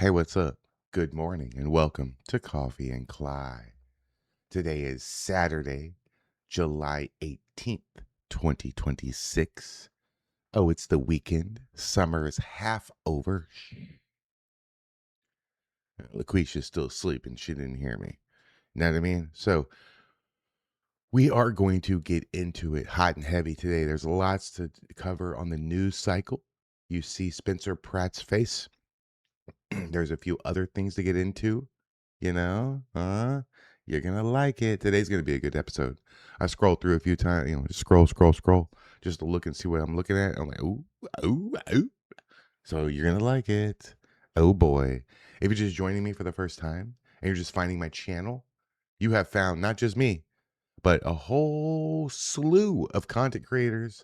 Hey, what's up? Good morning and welcome to Coffee and Kly. Today is Saturday, July 18th, 2026. Oh, it's the weekend. Summer is half over. LaQuisha's still asleep and she didn't hear me. You know what I mean? So we are going to get into it hot and heavy today. There's lots to cover on the news cycle. You see Spencer Pratt's face. There's a few other things to get into, you're gonna like it. Today's gonna be a good episode. I scrolled through a few times, just scroll, just to look and see what I'm looking at. I'm like, ooh, ooh, ooh. So you're gonna like it. Oh boy. If you're just joining me for the first time and you're just finding my channel, you have found not just me, but a whole slew of content creators,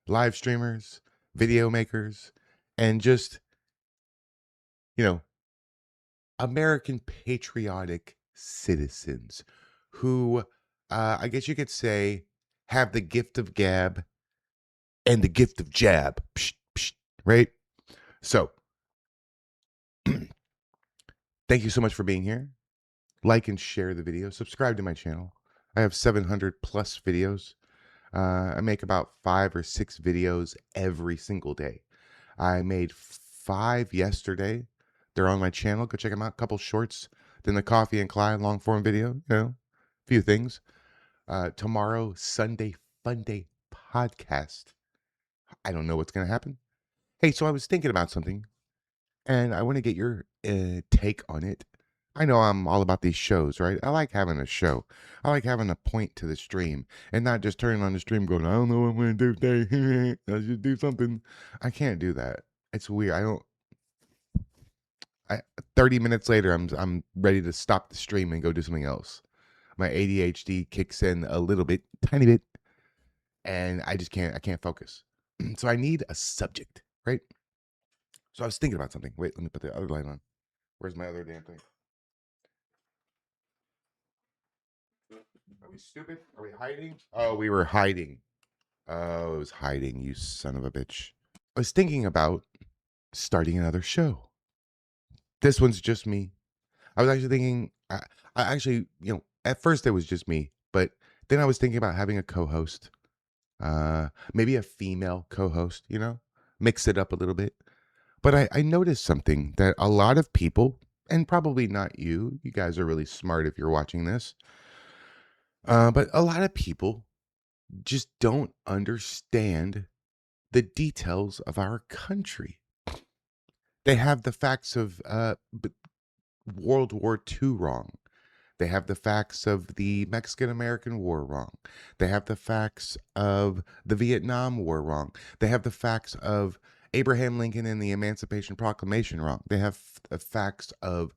live streamers, video makers, and just, you know, American patriotic citizens who, I guess you could say, have the gift of gab and the gift of jab. Psh, psh, right? So, thank you so much for being here. Like and share the video. Subscribe to my channel. I have 700 plus videos. I make about 5 or 6 videos every single day. I made 5 yesterday. They're on my channel. Go check them out. Couple shorts. Then the Coffee and Kly long form video. A few things. Tomorrow, Sunday Funday podcast. I don't know what's going to happen. Hey, so I was thinking about something and I want to get your take on it. I know I'm all about these shows, right? I like having a show. I like having a point to the stream and not just turning on the stream going, I don't know what I'm going to do today. I should do something. I can't do that. It's weird. I 30 minutes later, I'm ready to stop the stream and go do something else. My ADHD kicks in a little bit, tiny bit, and I can't focus. So I need a subject, right? So I was thinking about something. Wait, let me put the other light on. Where's my other damn thing? Are we stupid? Are we hiding? Oh, we were hiding. Oh, it was hiding, you son of a bitch. I was thinking about starting another show. This one's just me. I was actually thinking, I actually, at first it was just me, but then I was thinking about having a co-host, maybe a female co-host, mix it up a little bit. But I noticed something that a lot of people, and probably not you guys are really smart if you're watching this, but a lot of people just don't understand the details of our country. They have the facts of World War II wrong. They have the facts of the Mexican American War wrong. They have the facts of the Vietnam War wrong. They have the facts of Abraham Lincoln and the Emancipation Proclamation wrong. They have the facts of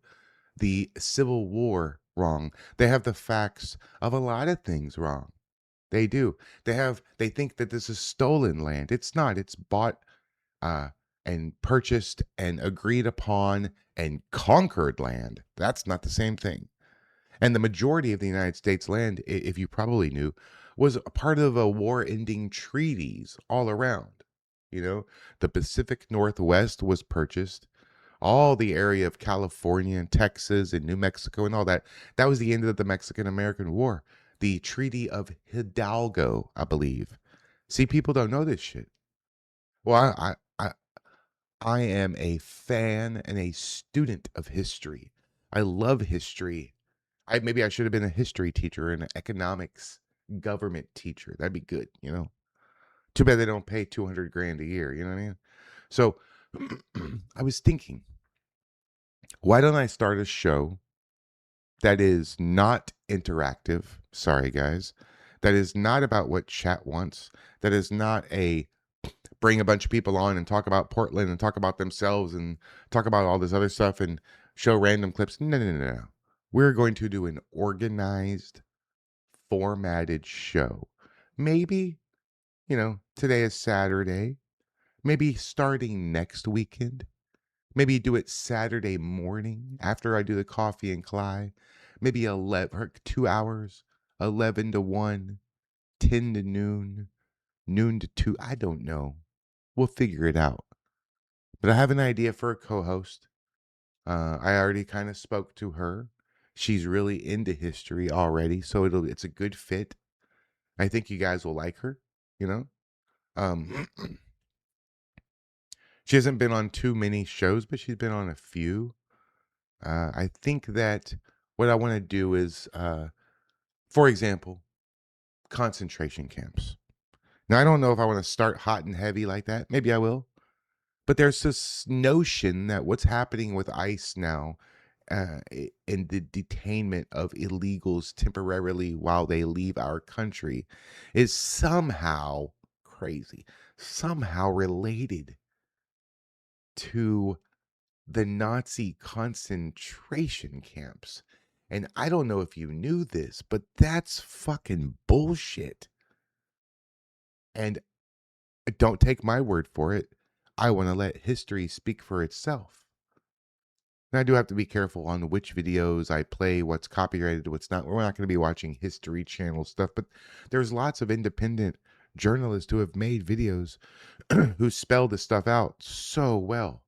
the Civil War wrong. They have the facts of a lot of things wrong. They do. They think that this is stolen land. It's not. It's bought uh and purchased and agreed upon and conquered land. That's not the same thing. And the majority of the United States land, if you probably knew, was a part of a war-ending treaties all around. The Pacific Northwest was purchased. All the area of California and Texas and New Mexico and all that, that was the end of the Mexican-American War. The Treaty of Hidalgo, I believe. See, people don't know this shit. Well, I am a fan and a student of history. I love history. Maybe I should have been a history teacher and an economics government teacher. That'd be good. Too bad they don't pay 200 grand a year, you know what I mean? So I was thinking, why don't I start a show that is not interactive? Sorry, guys. That is not about what chat wants. That is not a bring a bunch of people on and talk about Portland and talk about themselves and talk about all this other stuff and show random clips. No, no, no, no. We're going to do an organized, formatted show. Maybe, today is Saturday. Maybe starting next weekend. Maybe do it Saturday morning after I do the Coffee and Kly. Maybe 2 hours, 11 to 1, 10 to noon, noon to 2. I don't know. We'll figure it out. But I have an idea for a co host. I already kind of spoke to her. She's really into history already, so it's a good fit. I think you guys will like her, you know. Um, she hasn't been on too many shows, but she's been on a few. I think that what I want to do is, for example, concentration camps. Now, I don't know if I want to start hot and heavy like that. Maybe I will. But there's this notion that what's happening with ICE now and the detainment of illegals temporarily while they leave our country is somehow crazy, somehow related to the Nazi concentration camps. And I don't know if you knew this, but that's fucking bullshit. And don't take my word for it. I want to let history speak for itself. And I do have to be careful on which videos I play, what's copyrighted, what's not. We're not going to be watching History Channel stuff, but there's lots of independent journalists who have made videos who spell this stuff out so well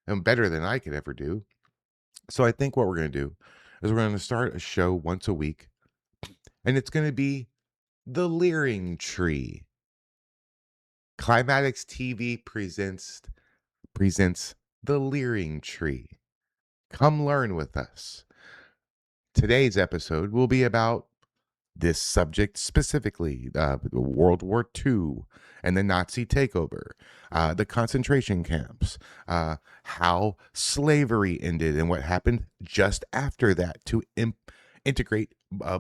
and better than I could ever do. So I think what we're going to do is we're going to start a show once a week, and it's going to be The Leering Tree. Climatics TV presents The Leering Tree. Come learn with us. Today's episode will be about this subject specifically, World War II and the Nazi takeover, the concentration camps, how slavery ended and what happened just after that to integrate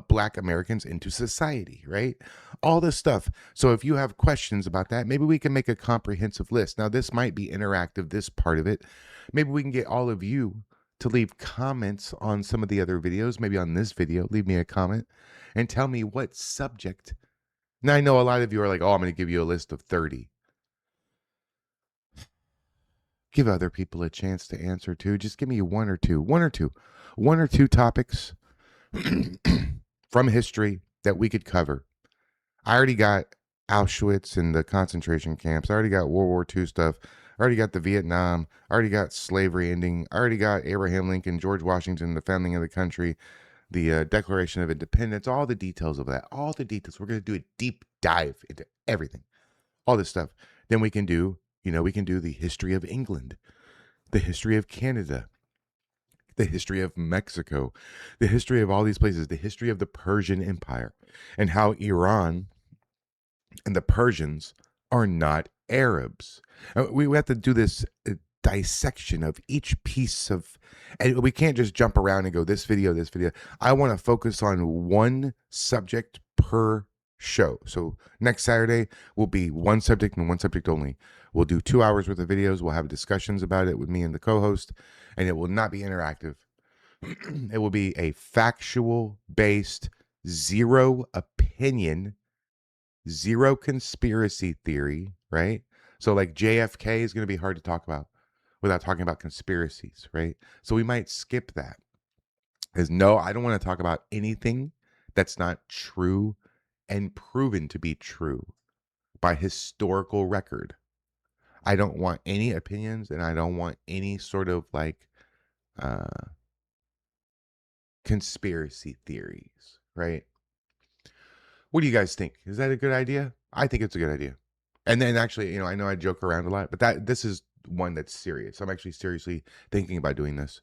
Black Americans into society, right? All this stuff. So if you have questions about that, maybe we can make a comprehensive list. Now, this might be interactive, this part of it. Maybe we can get all of you to leave comments on some of the other videos, maybe on this video, leave me a comment and tell me what subject. Now, I know a lot of you are like, oh, I'm going to give you a list of 30. Give other people a chance to answer too. Just give me one or two topics from history that we could cover. I already got Auschwitz and the concentration camps. I already got World War II stuff. I already got the Vietnam. I already got slavery ending. I already got Abraham Lincoln, George Washington, the founding of the country, the Declaration of Independence, all the details of that, all the details. We're going to do a deep dive into everything, all this stuff. Then we can do, we can do the history of England, the history of Canada, the history of Mexico, the history of all these places, the history of the Persian Empire, and how Iran and the Persians are not Arabs. We have to do this dissection of each piece of, and we can't just jump around and go this video. I want to focus on one subject per show. So next Saturday will be one subject and one subject only. We'll do 2 hours worth of videos. We'll have discussions about it with me and the co-host, and it will not be interactive. It will be a factual based, zero opinion, zero conspiracy theory, right? So like JFK is going to be hard to talk about without talking about conspiracies, right? So we might skip that. Because no, I don't want to talk about anything that's not true and proven to be true by historical record. I don't want any opinions, and I don't want any sort of like conspiracy theories, right? What do you guys think? Is that a good idea? I think it's a good idea. And then actually, I know I joke around a lot, but this is one that's serious. I'm actually seriously thinking about doing this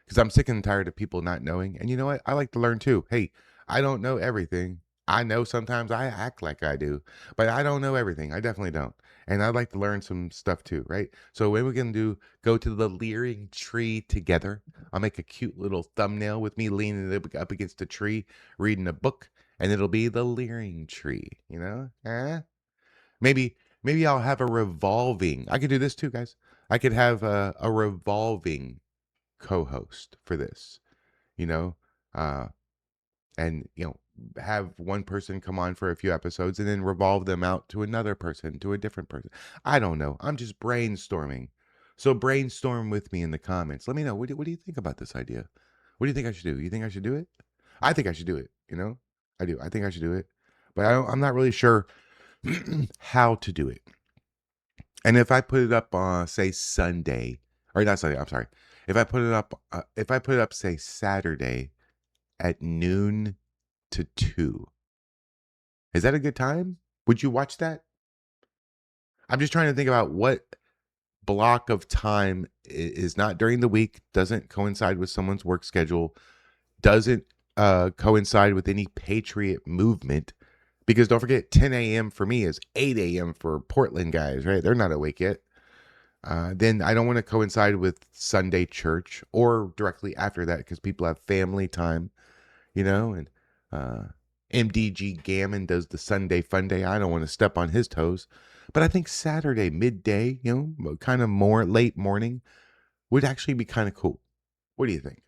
because I'm sick and tired of people not knowing. And you know what? I like to learn too. Hey, I don't know everything. I know sometimes I act like I do, but I don't know everything. I definitely don't. And I'd like to learn some stuff too, right? So what we're going to do, go to the leering tree together. I'll make a cute little thumbnail with me leaning up against a tree, reading a book, and it'll be the leering tree, Maybe I'll have a revolving. I could do this too, guys. I could have a revolving co-host for this, you know, uh, and have one person come on for a few episodes and then revolve them out to another person, to a different person. I don't know. I'm just brainstorming. So brainstorm with me in the comments. Let me know. What do you think about this idea? What do you think I should do? You think I should do it? I think I should do it. I do. I think I should do it, but I'm not really sure how to do it. And if I put it up on, say, Sunday, or not Sunday, I'm sorry. If I put it up, say Saturday at noon to 2, is that a good time? Would you watch that? I'm just trying to think about what block of time is not during the week, doesn't coincide with someone's work schedule, doesn't coincide with any patriot movement. Because don't forget, 10 a.m. for me is 8 a.m. for Portland guys, right? They're not awake yet. Then I don't want to coincide with Sunday church or directly after that because people have family time, and uh, MDG Gammon does the Sunday Funday. I don't want to step on his toes. But I think Saturday, midday, kind of more late morning would actually be kind of cool. What do you think?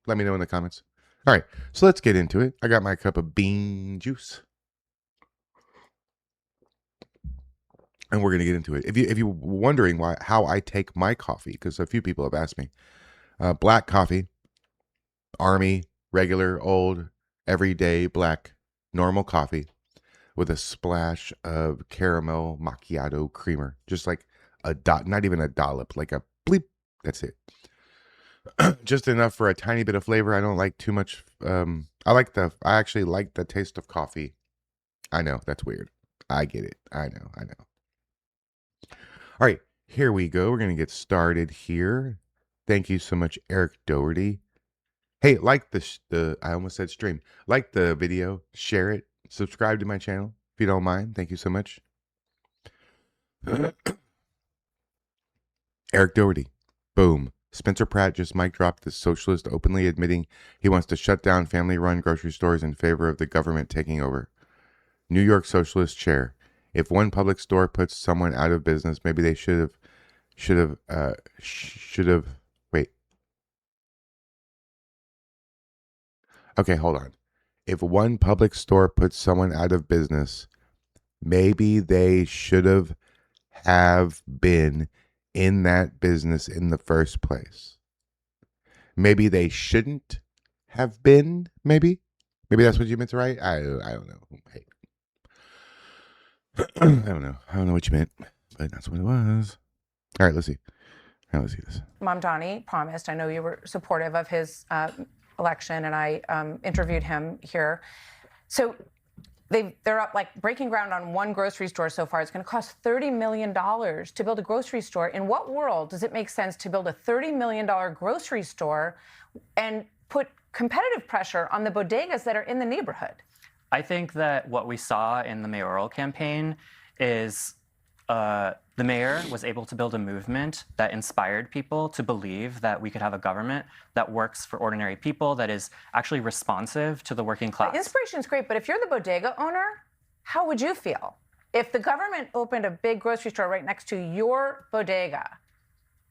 Let me know in the comments. All right, so let's get into it. I got my cup of bean juice. And we're going to get into it. If you're wondering how I take my coffee, because a few people have asked me, black coffee, Army, regular, old, everyday black, normal coffee with a splash of caramel macchiato creamer, just like a dot, not even a dollop, like a bleep. That's it. Just enough for a tiny bit of flavor. I don't like too much. I actually like the taste of coffee. I know that's weird. I get it. I know. All right, here we go. We're going to get started here. Thank you so much, Eric Doherty. Hey, like I almost said stream. Like the video, share it, subscribe to my channel if you don't mind. Thank you so much. Eric Doherty. Boom. Spencer Pratt just mic dropped the socialist openly admitting he wants to shut down family-run grocery stores in favor of the government taking over. New York socialist chair. If one public store puts someone out of business, maybe they should have. Wait. Okay, hold on. If one public store puts someone out of business, maybe they should have been in that business in the first place. Maybe they shouldn't have been. Maybe that's what you meant to write. I don't know. Hey. I don't know what you meant, but that's what it was. All right, let's see. Let's see this. Mom Donnie promised. I know you were supportive of his election, and I interviewed him here. So they're up like breaking ground on one grocery store so far. It's going to cost $30 million to build a grocery store. In what world does it make sense to build a $30 million grocery store and put competitive pressure on the bodegas that are in the neighborhood? I think that what we saw in the mayoral campaign is the mayor was able to build a movement that inspired people to believe that we could have a government that works for ordinary people, that is actually responsive to the working class. The inspiration is great, but if you're the bodega owner, how would you feel if the government opened a big grocery store right next to your bodega?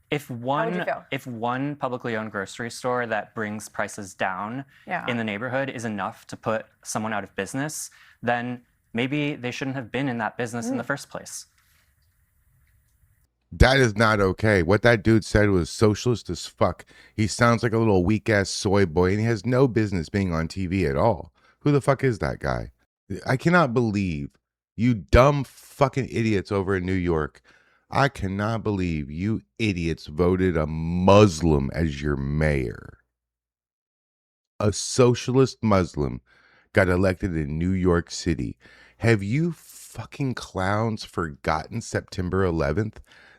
If one publicly owned grocery store that brings prices down in the neighborhood is enough to put someone out of business, then maybe they shouldn't have been in that business in the first place. That is not okay. What that dude said was socialist as fuck. He sounds like a little weak ass soy boy, and he has no business being on TV at all. Who the fuck is that guy? I cannot believe you dumb fucking idiots over in New York. I cannot believe you idiots voted a Muslim as your mayor. A socialist Muslim got elected in New York City. Have you fucking clowns forgotten September 11th?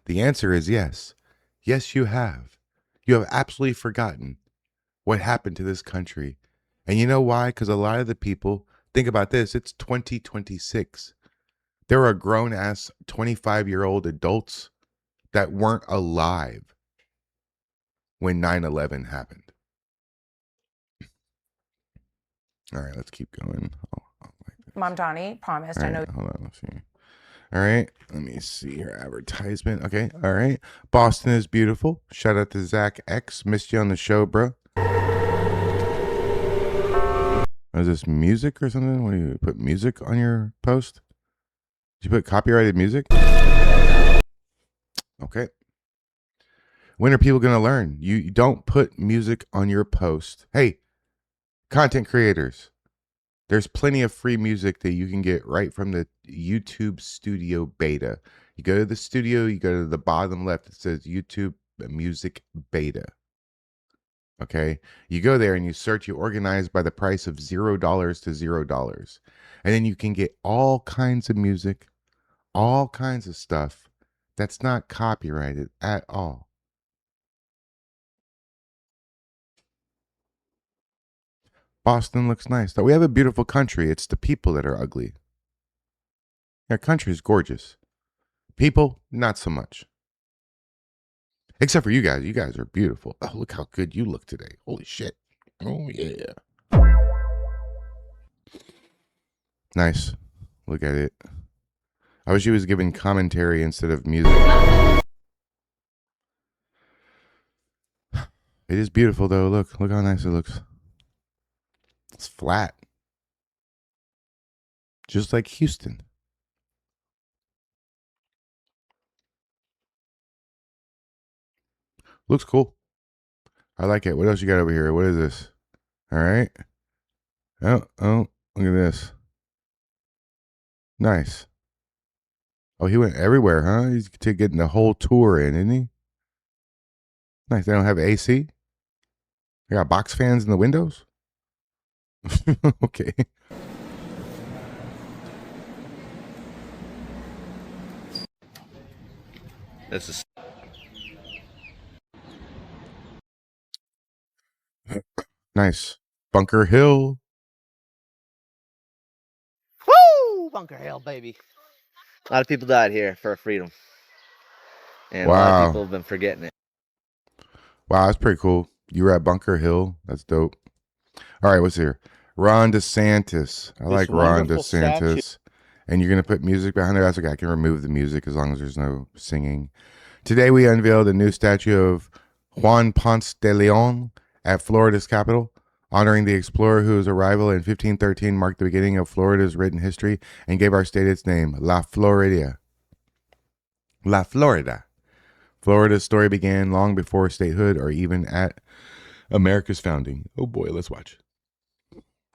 The answer is yes. Yes, you have. You have absolutely forgotten what happened to this country. And you know why? Because a lot of the people, think about this, it's 2026. There are grown-ass 25-year-old adults that weren't alive when 9/11 happened. All right, let's keep going. Mom Donnie promised. Right, I know. Hold on, let's see. All right, let me see her advertisement. Okay, all right. Boston is beautiful. Shout out to Zach X. Missed you on the show, bro. Is this music or something? What do you put music on your post? Did you put copyrighted music? Okay. When are people going to learn? You don't put music on your post. Hey, content creators, there's plenty of free music that you can get right from the YouTube Studio beta. You go to the studio, you go to the bottom left, it says YouTube music beta. Okay, you go there and you search, you organize by the price of $0 to $0. And then you can get all kinds of music, all kinds of stuff that's not copyrighted at all. Boston looks nice, though. We have a beautiful country. It's the people that are ugly. Our country is gorgeous. People, not so much. Except for you guys. You guys are beautiful. Oh, look how good you look today. Holy shit. Oh, yeah. Nice. Look at it. I wish he was giving commentary instead of music. It is beautiful, though. Look how nice it looks. It's flat. Just like Houston. Looks cool. I like it. What else you got over here? What is this? All right. Oh, look at this. Nice. Oh, he went everywhere, huh? He's getting the whole tour in, isn't he? Nice. They don't have AC? They got box fans in the windows? Okay. That's Nice. Bunker Hill. woo, Bunker Hill, baby. A lot of people died here for our freedom, and a lot of people have been forgetting it. Wow, that's pretty cool. You were at Bunker Hill. That's dope. All right, what's here? Ron DeSantis. I like Ron DeSantis. And you're going to put music behind it? That's okay. I can remove the music as long as there's no singing. Today, we unveiled a new statue of Juan Ponce de Leon at Florida's capital, honoring the explorer whose arrival in 1513 marked the beginning of Florida's written history and gave our state its name, La Florida. La Florida. Florida's story began long before statehood or even at America's founding. Oh boy, let's watch.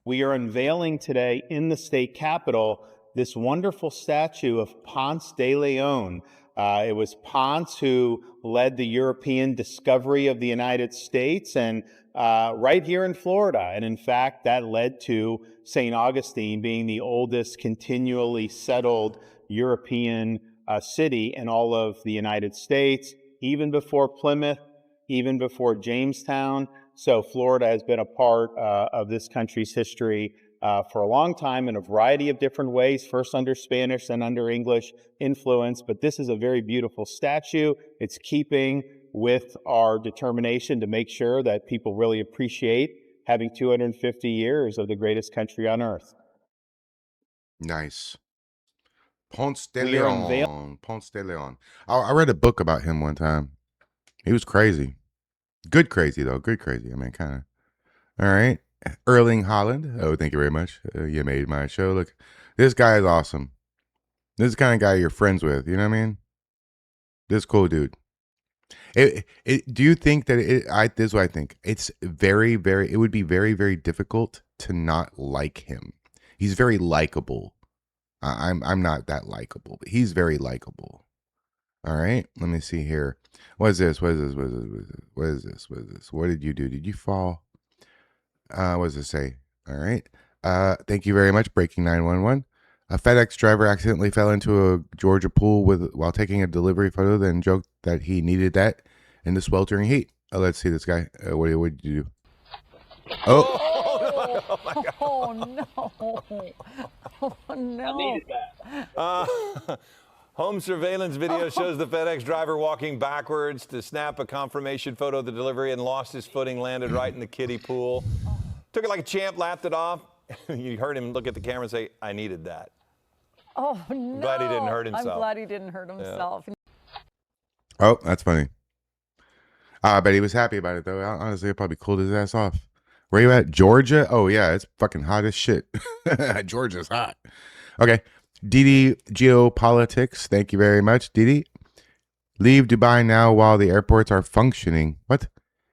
We are unveiling today in the state capitol this wonderful statue of Ponce de Leon. It was Ponce who led the European discovery of the United States, and right here in Florida. And in fact, that led to St. Augustine being the oldest continually settled European city in all of the United States, even before Plymouth, even before Jamestown. So Florida has been a part of this country's history for a long time in a variety of different ways, first under Spanish, then under English influence. But this is a very beautiful statue. It's keeping with our determination to make sure that people really appreciate having 250 years of the greatest country on earth. Nice. Ponce de Leon. Ponce de Leon. I read a book about him one time. He was crazy. Good crazy, though. Good crazy. I mean, kind of. All right. Erling Haaland. Oh, thank you very much. You made my show. Look, this guy is awesome. This is the kind of guy you're friends with. You know what I mean? This cool dude. Do you think that this is what I think. It's very, very, it would be very, very difficult to not like him. He's very likable. I'm not that likable, but he's very likable. All right. Let me see here. What is this? What is this? What is this? What is this? What is this? What did you do? Did you fall? What does it say? All right. Thank you very much. Breaking 911. A FedEx driver accidentally fell into a Georgia pool while taking a delivery photo, then joked that he needed that in the sweltering heat. Let's see this guy. What did you do? Oh. Oh, my God. Oh no. Oh no. I needed that. Home surveillance video shows the FedEx driver walking backwards to snap a confirmation photo of the delivery and lost his footing, landed right in the kiddie pool. Took it like a champ, laughed it off. You heard him look at the camera and say, I needed that. Oh, no. Glad he didn't hurt himself. I'm glad he didn't hurt himself. Yeah. Oh, that's funny. I bet he was happy about it, though. Honestly, it probably cooled his ass off. Where you at? Georgia? Oh, yeah, it's fucking hot as shit. Georgia's hot. Okay. Didi Geopolitics. Thank you very much, Didi. Leave Dubai now while the airports are functioning. What?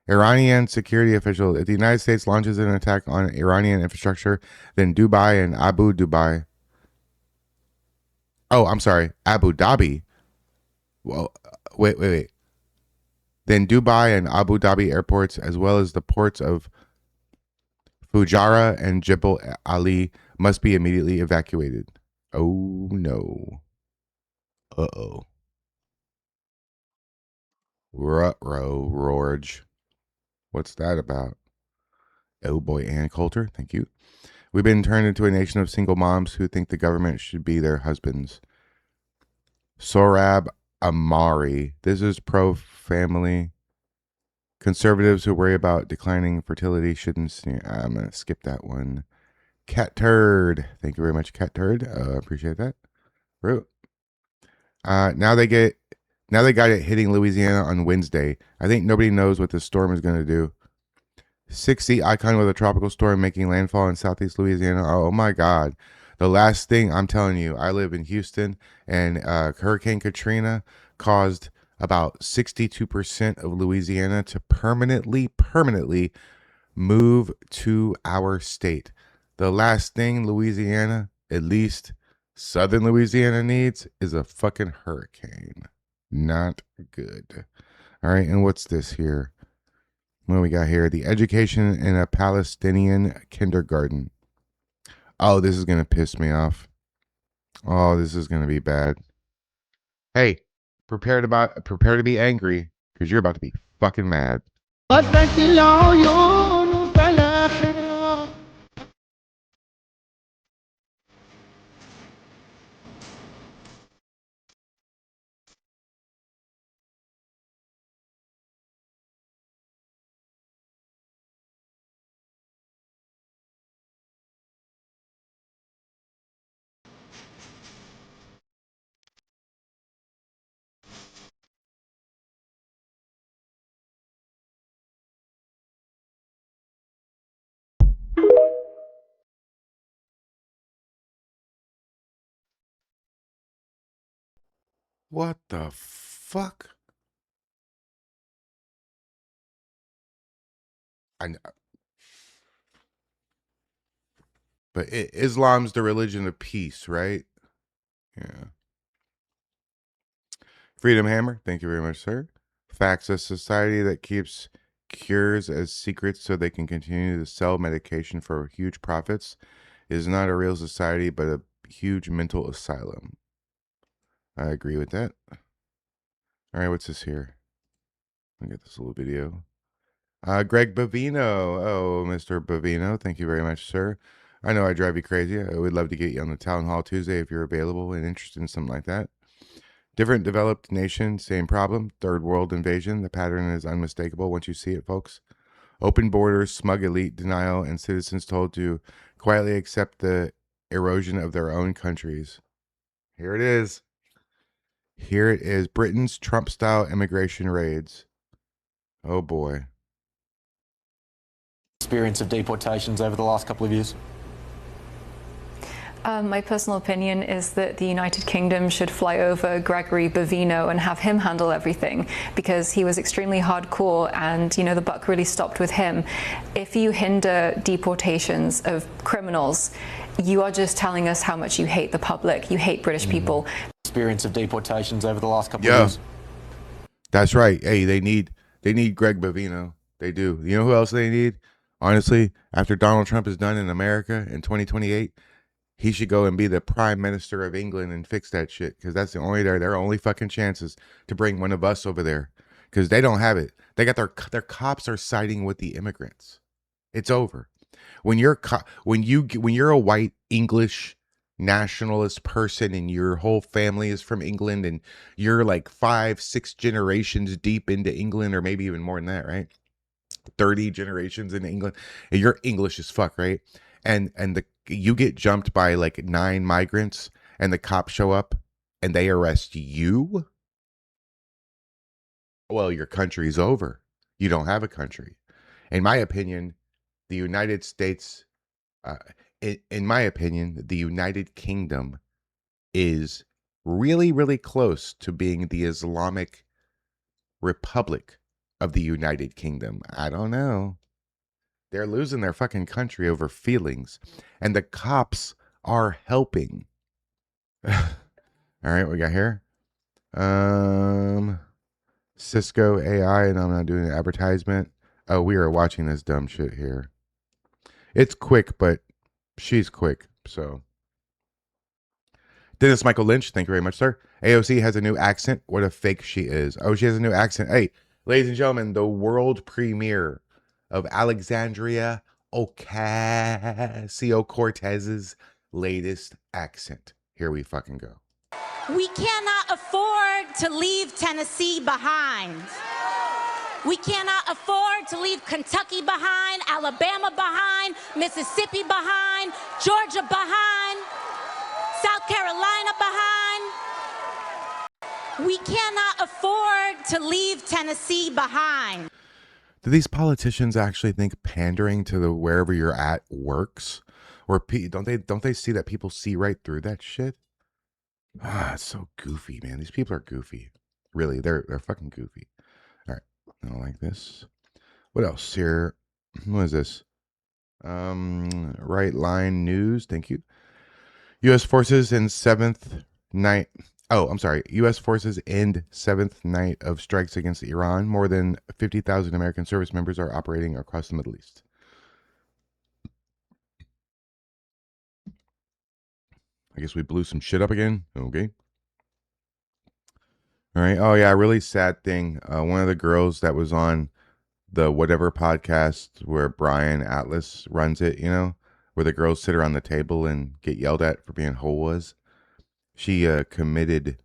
Iranian security official. If the United States launches an attack on Iranian infrastructure, then Dubai and Abu Dhabi. Oh, I'm sorry. Abu Dhabi. Well, wait. Then Dubai and Abu Dhabi airports, as well as the ports of Fujairah and Jebel Ali, must be immediately evacuated. Oh no. Uh-oh. Ruh-roh, Rorge. What's that about? Oh boy, Ann Coulter, thank you. We've been turned into a nation of single moms who think the government should be their husbands. Sorab Amari. This is pro-family. Conservatives who worry about declining fertility shouldn't sneer. I'm going to skip that one. Cat Turd. Thank you very much, Cat Turd. Appreciate that. Root. Now they got it hitting Louisiana on Wednesday. I think nobody knows what this storm is going to do. 6C icon with a tropical storm making landfall in southeast Louisiana. Oh my God. The last thing I'm telling you, I live in Houston, and Hurricane Katrina caused about 62% of Louisiana to permanently move to our state. The last thing Louisiana, at least southern Louisiana, needs is a fucking hurricane. Not good. All right, and what's this here? What do we got here? The education in a Palestinian kindergarten. Oh, this is going to piss me off. Oh, this is going to be bad. Hey, prepare to be angry, because you're about to be fucking mad. What the fuck? I know. But Islam's the religion of peace, right? Yeah. Freedom Hammer, thank you very much, sir. Facts: a society that keeps cures as secrets so they can continue to sell medication for huge profits is not a real society, but a huge mental asylum. I agree with that. All right, what's this here? Let me get this little video. Greg Bavino. Oh, Mr. Bavino, thank you very much, sir. I know I drive you crazy. I would love to get you on the Townhall Tuesday if you're available and interested in something like that. Different developed nation, same problem. Third world invasion. The pattern is unmistakable once you see it, folks. Open borders, smug elite denial, and citizens told to quietly accept the erosion of their own countries. Here it is. Here it is. Britain's Trump-style immigration raids. Oh, boy. Experience of deportations over the last couple of years? My personal opinion is that the United Kingdom should fly over Gregory Bavino and have him handle everything, because he was extremely hardcore and, you know, the buck really stopped with him. If you hinder deportations of criminals, you are just telling us how much you hate the public, you hate British people. Experience of deportations over the last couple of years? That's right. Hey, they need Greg Bavino. They do. You know who else they need? Honestly, after Donald Trump is done in America in 2028, he should go and be the Prime Minister of England and fix that shit, because that's their only fucking chances to bring one of us over there, because they don't have it. They got their cops are siding with the immigrants. It's over. When you're a white English nationalist person and your whole family is from England and you're like 5-6 generations deep into England, or maybe even more than that, right? 30 generations in England, and you're English as fuck, right? And you get jumped by like 9 migrants and the cops show up and they arrest you. Well, your country's over. You don't have a country. In my opinion, the United States, in my opinion, the United Kingdom is really, really close to being the Islamic Republic of the United Kingdom. I don't know. They're losing their fucking country over feelings, and the cops are helping. All right, what we got here? Cisco AI, and I'm not doing an advertisement. Oh, we are watching this dumb shit here. It's quick, but she's quick, so. Dennis Michael Lynch, thank you very much, sir. AOC has a new accent. What a fake she is. Oh, she has a new accent. Hey, ladies and gentlemen, the world premiere of Alexandria Ocasio-Cortez's latest accent. Here we fucking go. We cannot afford to leave Tennessee behind. We cannot afford to leave Kentucky behind, Alabama behind, Mississippi behind, Georgia behind, South Carolina behind. We cannot afford to leave Tennessee behind. Do these politicians actually think pandering to the wherever you're at works? Or don't they see that people see right through that shit? Ah, it's so goofy, man. These people are goofy. Really, they're fucking goofy. All right, I don't like this. What else here? What is this? Right Line News. Thank you. U.S. forces in seventh night. Oh, I'm sorry. U.S. forces end seventh night of strikes against Iran. More than 50,000 American service members are operating across the Middle East. I guess we blew some shit up again. Okay. All right. Oh, yeah. Really sad thing. One of the girls that was on the whatever podcast where Brian Atlas runs it, you know, where the girls sit around the table and get yelled at for being hoas. She committed.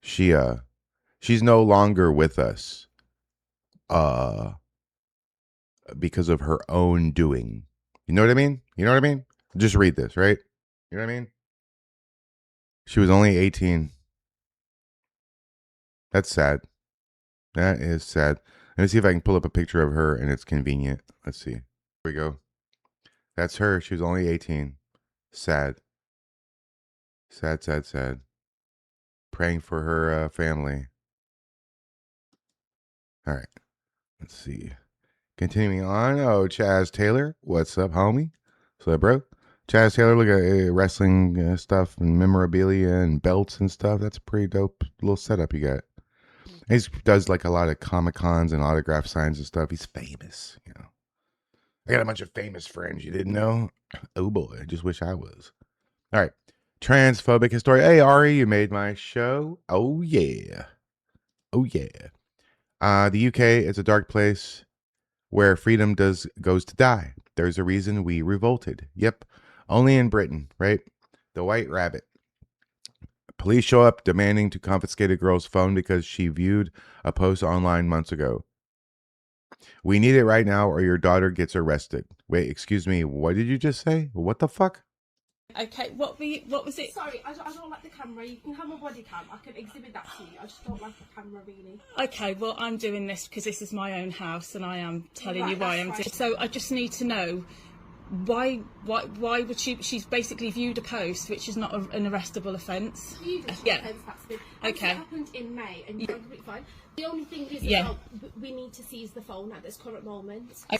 She's no longer with us. Because of her own doing. You know what I mean? You know what I mean? Just read this, right? You know what I mean? She was only 18. That's sad. That is sad. Let me see if I can pull up a picture of her and it's convenient. Let's see. Here we go. That's her. She was only 18. Sad. Sad, sad, sad. Praying for her family. All right. Let's see. Continuing on. Oh, Chaz Taylor. What's up, homie? What's up, bro? Chaz Taylor, look at wrestling stuff and memorabilia and belts and stuff. That's a pretty dope little setup you got. He does like a lot of Comic-Cons and autograph signs and stuff. He's famous, you know. I got a bunch of famous friends you didn't know. Oh boy, I just wish I was. All right. Transphobic historian. Hey, Ari, you made my show. Oh, yeah. Oh, yeah. The UK is a dark place where freedom goes to die. There's a reason we revolted. Yep. Only in Britain, right? The White Rabbit. Police show up demanding to confiscate a girl's phone because she viewed a post online months ago. We need it right now or your daughter gets arrested. Wait, excuse me. What did you just say? What the fuck? Okay, what was it? Sorry, I don't like the camera. You can have my body cam. I can exhibit that to you. I just don't like the camera, really. Okay, well, I'm doing this because this is my own house and I am telling you why I'm doing it. So I just need to know why would she's basically viewed a post which is not an arrestable offence. Viewed an offence, that's good. Okay. That happened in May and you're completely fine. The only thing is we need to seize the phone at this current moment. The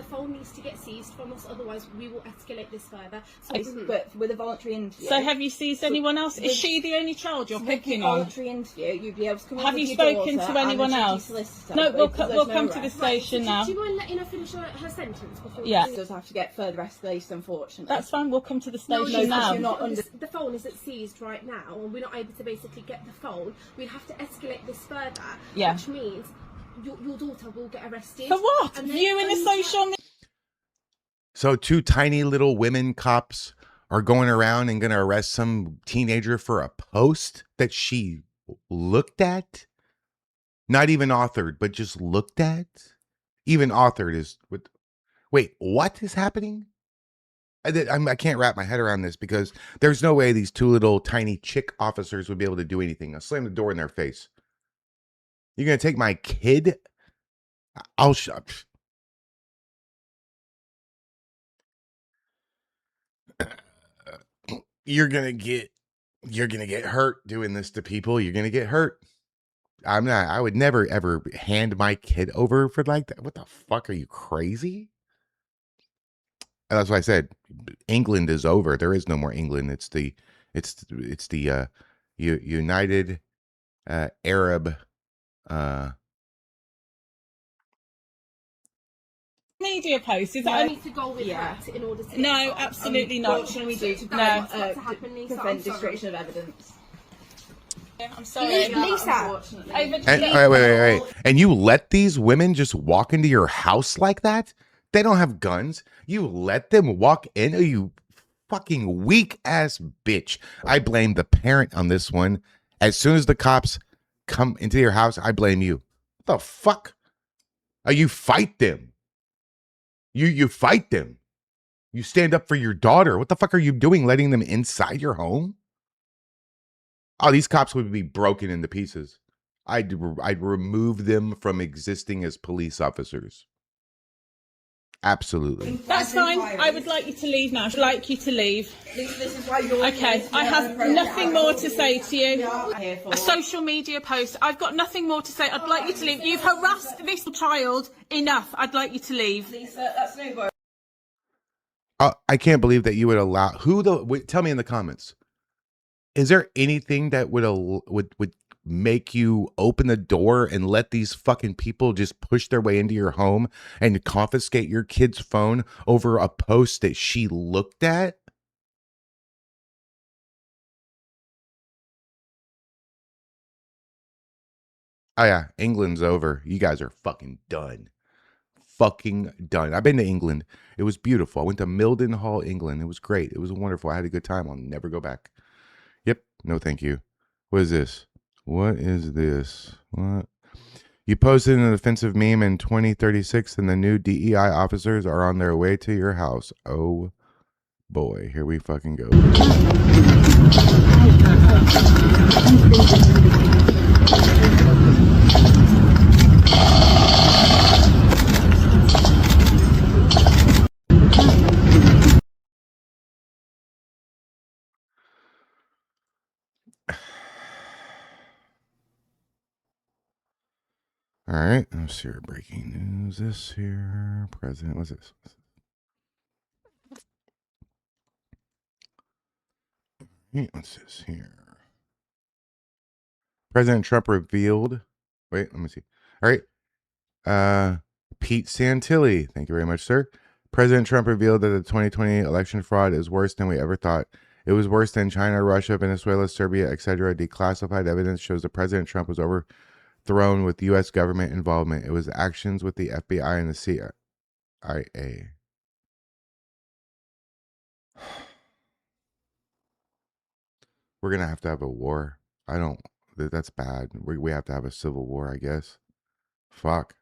phone needs to get seized from us, otherwise we will escalate this further. So, but with a voluntary interview. So have you seized anyone else? Is she the only child you're picking on? Voluntary interview, you'd be able to come. Have you spoken to anyone else? No, we'll come to the station now. Do you mind letting her finish her sentence before? Yeah. She does have to get further escalation, unfortunately. That's fine. We'll come to the station now. The phone isn't seized right now, and we're not able to basically get the phone. We'd have to escalate this further, which means your daughter will get arrested. For what? Viewing the social. So 2 tiny little women cops are going around and going to arrest some teenager for a post that she looked at? Not even authored, but just looked at? Even authored is... Wait, what is happening? I can't wrap my head around this because there's no way these 2 little tiny chick officers would be able to do anything. I'll slam the door in their face. You're going to take my kid? I'll shut. You're going to get hurt doing this to people. You're going to get hurt. I would never ever hand my kid over for like that. What the fuck? Are you crazy? And that's why I said England is over. There is no more England. It's the United Arab. Media post is I that? need to go with that in order to. No, absolutely not. What should we do to prevent destruction of evidence? Yeah, I'm sorry, Lisa. And, wait. And you let these women just walk into your house like that? They don't have guns. You let them walk in? Are you fucking weak ass bitch? I blame the parent on this one. As soon as the cops come into your house, I blame you. What the fuck? You fight them. You fight them. You stand up for your daughter. What the fuck are you doing letting them inside your home? Oh, these cops would be broken into pieces. I'd remove them from existing as police officers. Absolutely. That's fine. I would like you to leave now. I'd like you to leave. This is why you're Okay, I have nothing more to say to you. A social media post. I've got nothing more to say. I'd like you to leave. You've harassed this child enough. I'd like you to leave. Lisa, that's no go. I can't believe that you would allow tell me in the comments. Is there anything that would make you open the door and let these fucking people just push their way into your home and confiscate your kid's phone over a post that she looked at? Oh yeah, England's over. You guys are fucking done. Fucking done. I've been to England. It was beautiful. I went to Mildenhall, England. It was great. It was wonderful. I had a good time. I'll never go back. Yep. No, thank you. What is this? What is this? What? You posted an offensive meme in 2036 and the new DEI officers are on their way to your house. Oh boy. Here we fucking go. All right, let's see here. Breaking news. This here, President. What's this? What's this here? President Trump revealed. Wait, let me see. All right. Pete Santilli. Thank you very much, sir. President Trump revealed that the 2020 election fraud is worse than we ever thought. It was worse than China, Russia, Venezuela, Serbia, etc. Declassified evidence shows that President Trump was overthrown with U.S. government involvement. It was actions with the FBI and the CIA. We're going to have a war. That's bad. We have to have a civil war, I guess. Fuck.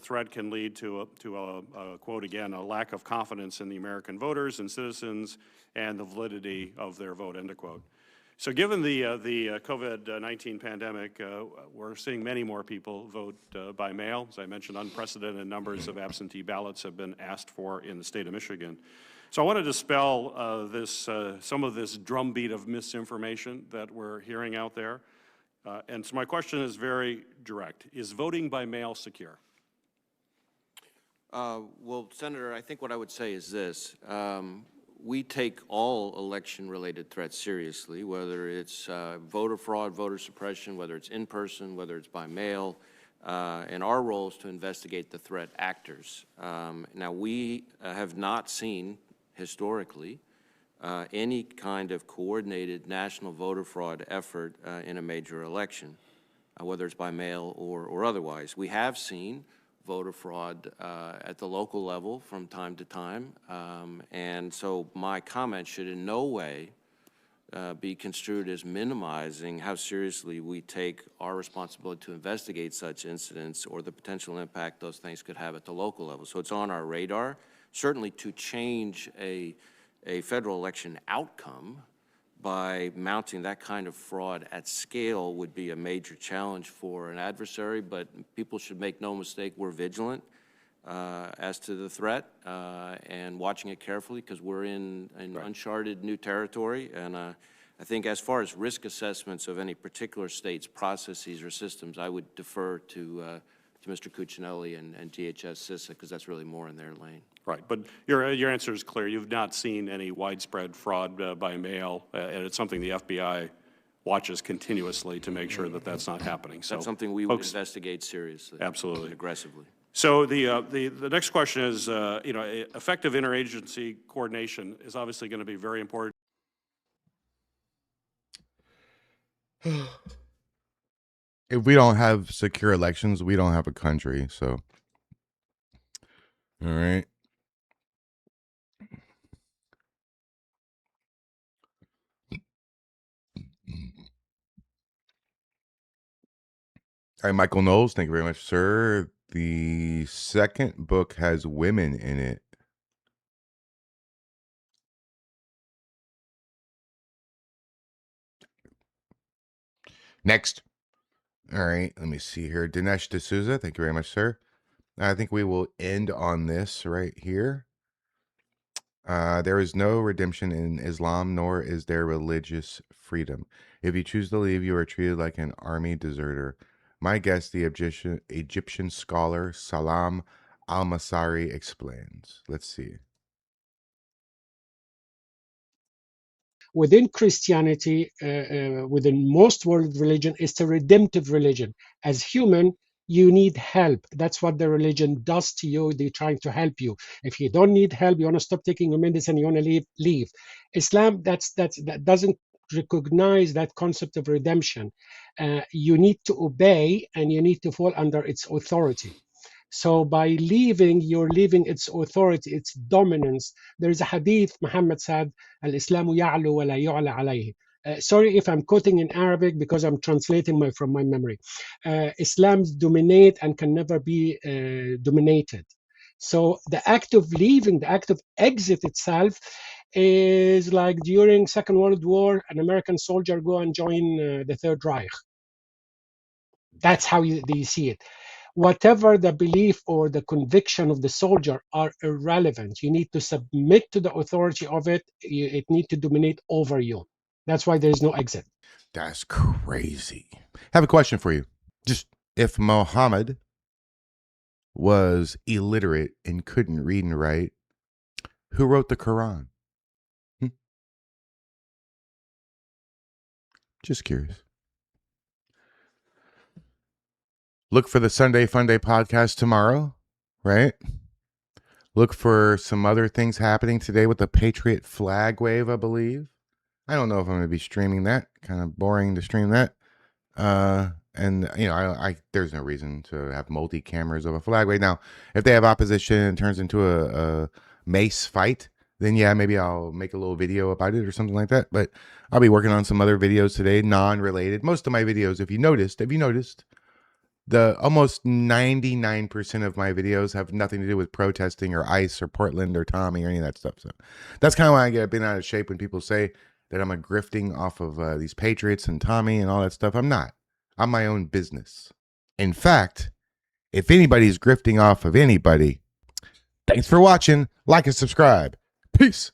Threat can lead to a quote again, a lack of confidence in the American voters and citizens and the validity of their vote, end of quote. So given the COVID-19 pandemic, we're seeing many more people vote by mail. As I mentioned, unprecedented numbers of absentee ballots have been asked for in the state of Michigan. So I want to dispel some of this drumbeat of misinformation that we're hearing out there. And so my question is very direct. Is voting by mail secure? Well, Senator, I think what I would say is this. We take all election-related threats seriously, whether it's voter fraud, voter suppression, whether it's in person, whether it's by mail, and our role is to investigate the threat actors. Now, we have not seen, historically, any kind of coordinated national voter fraud effort in a major election, whether it's by mail or otherwise. We have seen voter fraud at the local level from time to time. And so my comment should in no way be construed as minimizing how seriously we take our responsibility to investigate such incidents or the potential impact those things could have at the local level. So it's on our radar. Certainly to change a federal election outcome by mounting that kind of fraud at scale would be a major challenge for an adversary, but people should make no mistake, we're vigilant as to the threat and watching it carefully because we're in uncharted new territory. And I think as far as risk assessments of any particular state's processes or systems, I would defer to Mr. Cuccinelli and DHS CISA because that's really more in their lane. Right, but your answer is clear. You've not seen any widespread fraud by mail, and it's something the FBI watches continuously to make sure that that's not happening. So That's something we would folks, investigate seriously. Absolutely. And aggressively. So the next question is, effective interagency coordination is obviously going to be very important. If we don't have secure elections, we don't have a country. So, all right. All right, Michael Knowles, thank you very much, sir. The second book has women in it. Next. All right, let me see here. Dinesh D'Souza, thank you very much, sir. I think we will end on this right here. There is no redemption in Islam, nor is there religious freedom. If you choose to leave, you are treated like an army deserter. My guest, the Egyptian scholar Salam Al-Masari, explains. Let's see. Within Christianity, within most world religion, it's a redemptive religion. As human, you need help. That's what the religion does to you. They're trying to help you. If you don't need help, you want to stop taking your medicine, you want to leave. Islam, that doesn't recognize that concept of redemption. You need to obey and you need to fall under its authority. So by leaving, you're leaving its authority, its dominance. There's a hadith, Muhammad said, Al-Islamu ya'lu wa la yu'la alayhi. Sorry if I'm quoting in Arabic because I'm translating from my memory. Islam's dominate and can never be dominated. So the act of leaving, the act of exit itself is like during Second World War, an American soldier go and join the Third Reich. That's how they see it. Whatever the belief or the conviction of the soldier are irrelevant. You need to submit to the authority of it. It needs to dominate over you. That's why there is no exit. That's crazy. I have a question for you. Just if Muhammad was illiterate and couldn't read and write, who wrote the Quran? Just curious. Look for the Sunday Funday podcast tomorrow, right? Look for some other things happening today with the Patriot flag wave, I believe. I don't know if I'm going to be streaming that. Kind of boring to stream that. And, you know, I there's no reason to have multi-cameras of a flag wave. Now, if they have opposition and it turns into a mace fight, then yeah, maybe I'll make a little video about it or something like that. But I'll be working on some other videos today, non-related. Most of my videos, if you noticed, the almost 99% of my videos have nothing to do with protesting or ICE or Portland or Tommy or any of that stuff. So that's kind of why I get bent out of shape when people say that I'm a grifting off of these Patriots and Tommy and all that stuff. I'm not. I'm my own business. In fact, if anybody's grifting off of anybody, thanks for watching. Like and subscribe. Peace.